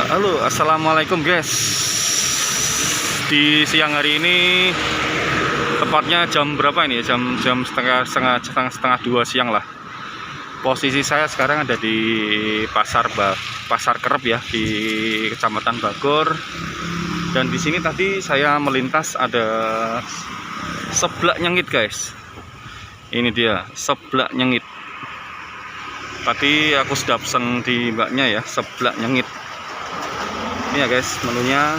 Halo, assalamualaikum guys. Di siang hari ini, tepatnya jam berapa ini? Jam setengah dua siang lah. Posisi saya sekarang ada di pasar Kerep ya, di Kecamatan Bagor. Dan di sini tadi saya melintas ada seblak nyengit guys. Ini dia seblak nyengit. Tadi aku sudah pesen di mbaknya ya, seblak nyengit. Ini ya guys menunya.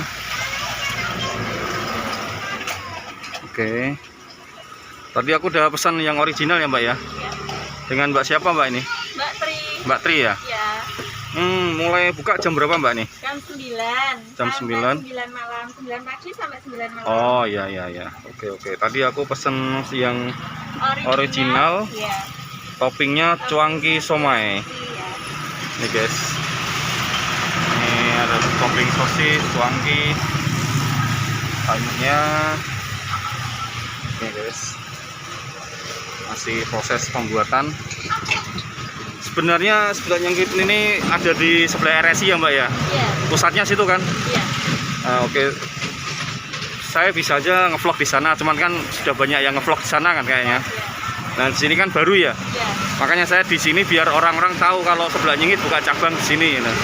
Oke. Tadi aku udah pesan yang original ya mbak ya. Dengan mbak siapa mbak ini? Mbak Tri. Mbak Tri ya? Ya. Mulai buka jam berapa mbak nih? Jam 9. Jam 9. 9 malam, 9 pagi sampai 9 malam. Oh iya. Oke. Tadi aku pesen yang original. Iya. Toppingnya cuangki somai. Iya. Nih guys. Ini ada topping sosis, cuangki. Sayurnya. Oke guys. Masih proses pembuatan. Sebenarnya seblak nyengit ini ada di sebelah RSI ya mbak ya? Iya. Pusatnya situ kan? Iya. Oke. Saya bisa aja ngevlog di sana, cuman kan sudah banyak yang ngevlog di sana kan kayaknya. Iya. Nah di sini kan baru ya. Iya. Makanya saya di sini biar orang-orang tahu kalau seblak nyengit buka cabang di sini. Nah.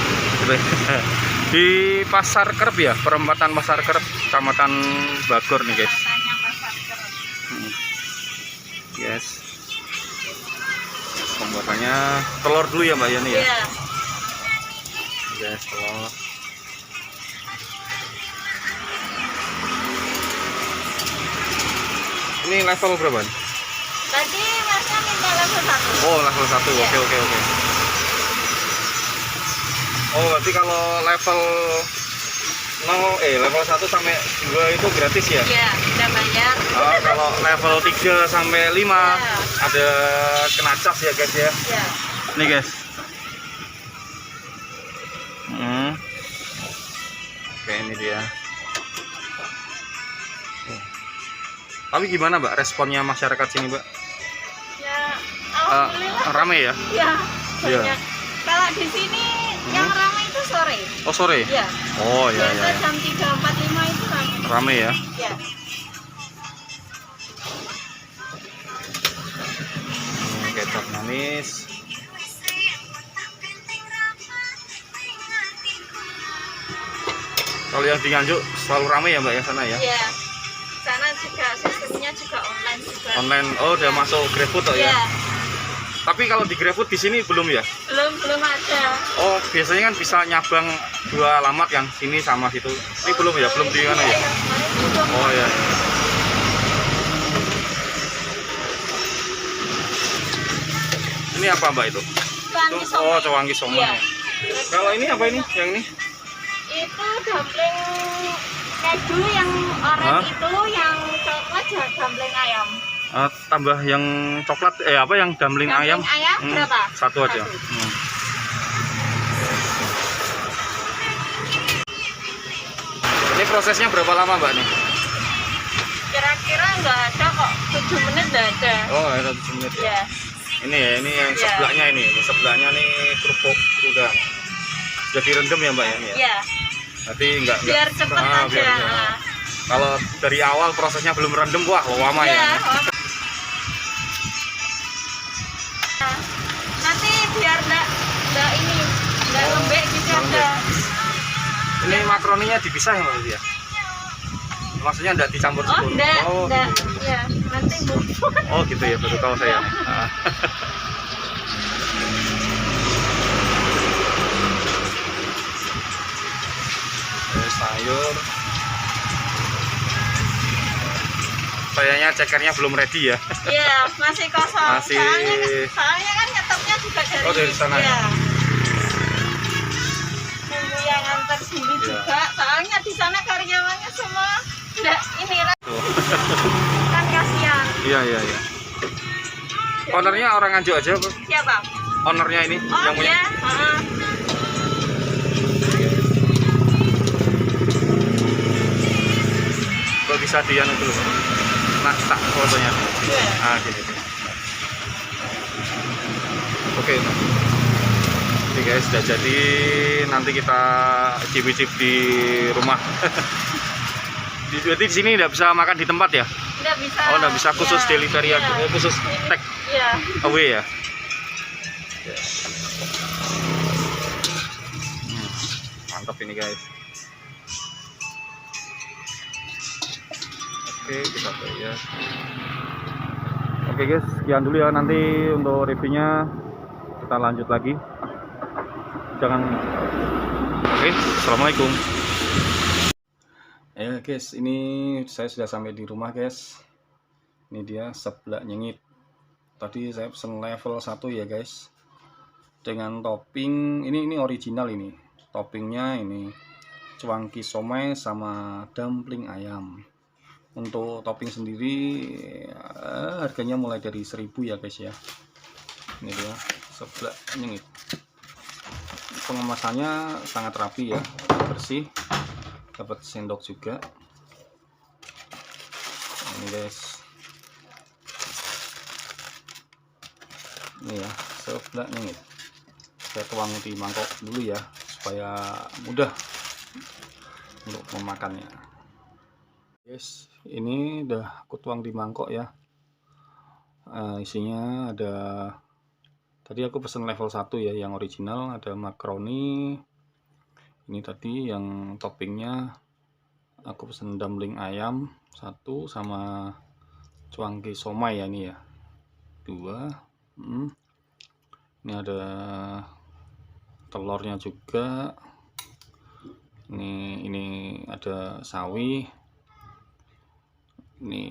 Di Pasar Kerep ya, perempatan Pasar Kerep, Kecamatan Bagor nih guys. Katanya pasar Kerep. Yes. Pembuatannya telur dulu ya mbak Yani ya. Iya. Yes, telur. Ini level berapa nih? Tadi masnya minta level 1. Oh level 1. Iya. Oke. Oh berarti kalau level level 1 sampai 2 itu gratis ya? Iya, udah bayar. Kalau level 3 sampai 5 Iya. ada kena cas ya guys ya. Iya. Nih guys. Oke ini dia. Tapi gimana mbak responnya masyarakat sini mbak? Ya, alhamdulillah. Rame ya? Iya. Iya. Banyak. Kalau di sini yang ramai itu sore. Oh sore? Iya. Oh iya. Biasa jam 3.45 itu ramai. Rame ya? Iya. Kecap manis. Kalau yang di Nganjuk selalu ramai ya mbak ya sana ya? Iya. Sana juga sistemnya juga online juga. Online. Oh udah masuk GrabFood toh ya? Iya. Tapi kalau di GrabFood di sini belum ya? Belum ada. Oh biasanya kan bisa nyabang 2 alamat yang sini sama situ. Ini belum ya? Belum di mana ya? Oh iya. Ini apa mbak itu? Cuangki somai. Oh cuangki somai. Iya. Kalau ini apa ini? Yang ini? Itu dumpling keju yang orange itu, yang coklat dumpling ayam. Tambah yang coklat apa yang dumpling ayam? Ayam berapa? Satu aja. Ini prosesnya berapa lama mbak nih? Kira-kira nggak ada kok, 7 menit nggak ada. Oh ada 7 menit ya. Iya. Ini ya, ini yang Iya. sebelahnya ini sebelahnya nih kerupuk udang. Sudah direndam ya mbak ya? Ini ya? Iya. Nanti enggak Biar cepet aja. biar cepet. Kalau dari awal prosesnya belum rendem wah lama Iya. ya. Nanti biar nggak lembek juga nggak lembek. ada. Ini makaroninya dipisah ya mbak ya? Maksudnya enggak dicampur Oh, sebelum? enggak. Oh, Ya, nanti bubur. oh gitu ya, baru tahu saya. Sayur. Kayaknya cekernya belum ready ya. Iya, masih kosong. Masih. Soalnya kan nyetornya juga dari. Oh, dari sana. Iya. Nunggu yang antar sini Iya. juga. Soalnya di sana karyawannya semua enggak ini Tuh. kan kasihan. Iya. Ownernya orang Nganjuk aja, Bu. Siapa? Ownernya ini Oh yang punya. iya. Heeh. Kok bisa dianu dulu, Pak? Nah, tak fotonya. Iya. Gini. Oke. Oke guys, sudah jadi, nanti kita cicip-cicip di rumah. Berarti di sini nggak bisa makan di tempat ya? Nggak bisa. Oh, nggak bisa, khusus Ya, delivery ya. aja, khusus take Iya. away ya? Mantap ini guys. Oke, kita bayar. Oke guys, sekian dulu ya, nanti untuk reviewnya kita lanjut lagi. Jangan. Oke, assalamualaikum. Ya guys, ini saya sudah sampai di rumah guys. Ini dia seblak nyengit. Tadi saya pesen level 1 ya guys, dengan topping ini original. Ini toppingnya ini cuangki somai sama dumpling ayam. Untuk topping sendiri harganya mulai dari 1000 ya guys ya. Ini dia seblak nyengit. Pengemasannya sangat rapi ya, bersih, dapat sendok juga. Ini guys, ini ya seblak nyengit. Saya tuang di mangkok dulu ya, supaya mudah untuk memakannya. Guys, ini udah aku tuang di mangkok ya. Isinya ada, tadi aku pesen level 1 ya, yang original. Ada makaroni. Ini tadi yang toppingnya aku pesen dumpling ayam 1 sama cuangki somai ya, ini ya 2. Ini ada telurnya juga. Ini ada sawi. Ini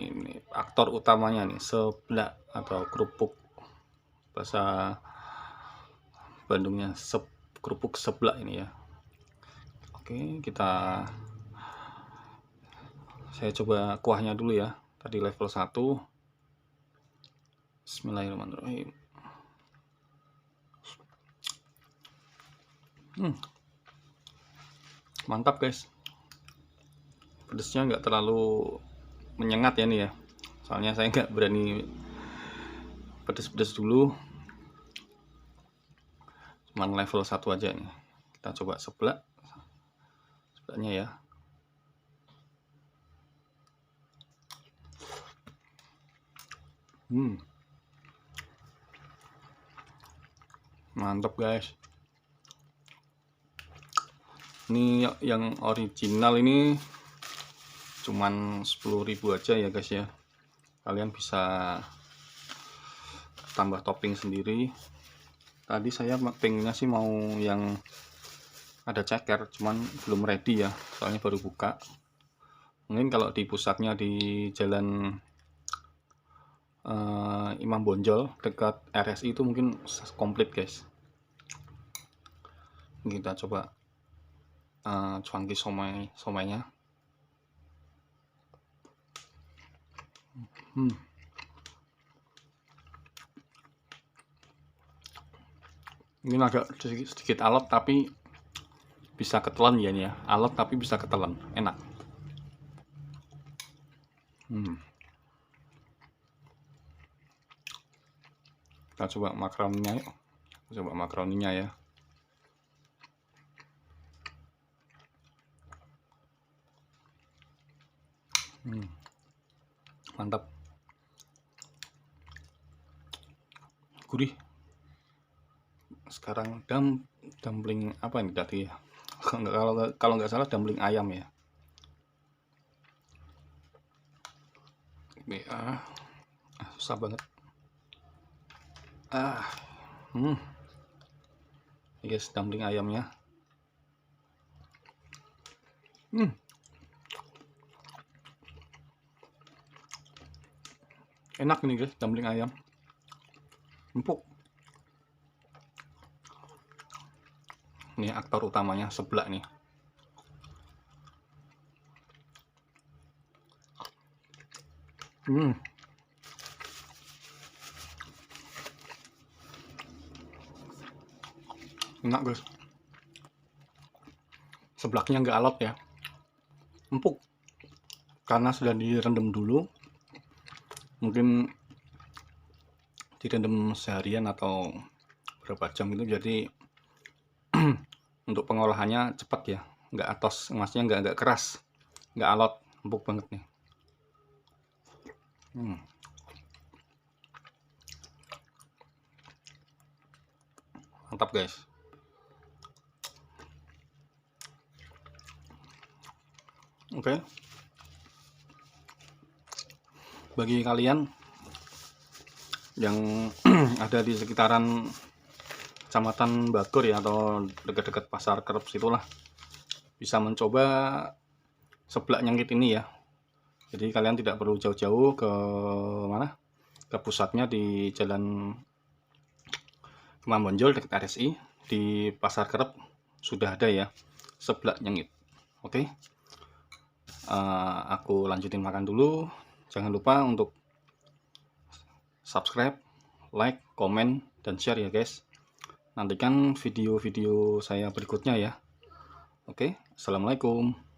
aktor utamanya nih, seblak atau kerupuk, bahasa Bandungnya kerupuk seblak ini ya. Oke, saya coba kuahnya dulu ya. Tadi level 1. Bismillahirrahmanirrahim. Mantap guys, pedesnya nggak terlalu menyengat ya nih ya, soalnya saya nggak berani pedes-pedes dulu, cuman level 1 aja nih. Kita coba seblaknya ya. Mantap guys. Ini yang original ini cuman 10.000 aja ya guys ya. Kalian bisa tambah topping sendiri. Tadi saya pengennya sih mau yang ada ceker, cuman belum ready ya, soalnya baru buka. Mungkin kalau di pusatnya di Jalan Imam Bonjol dekat RSI itu mungkin komplit guys. Kita coba cuangki somainya. Ini agak sedikit alot tapi bisa ketelan ya nih ya. Alot tapi bisa ketelan, enak. Kita coba makaroninya yuk. Coba makaroninya ya. Mantap, gurih. Sekarang dumpling apa ini tadi ya? Kalau nggak salah dumpling ayam ya. Susah banget. Guys, dumpling ayamnya. Enak nih guys, dumpling ayam, empuk. Ini aktor utamanya seblak nih. Enak guys, seblaknya nggak alot ya, empuk, karena sudah direndam dulu. Mungkin direndam seharian atau berapa jam itu, jadi Untuk pengolahannya cepat ya, nggak atos, maksudnya nggak keras, nggak alot, empuk banget nih. Mantap guys. Oke. Bagi kalian yang ada di sekitaran Kecamatan Batur ya, atau dekat-dekat Pasar Kerep situlah, bisa mencoba seblak nyengit ini ya. Jadi kalian tidak perlu jauh-jauh ke mana, ke pusatnya di Jalan Kemambonjol dekat RSI. Di Pasar Kerep sudah ada ya seblak nyengit. Oke. Aku lanjutin makan dulu. Jangan lupa untuk subscribe, like, komen, dan share ya guys. Nantikan video-video saya berikutnya ya. Oke, assalamualaikum.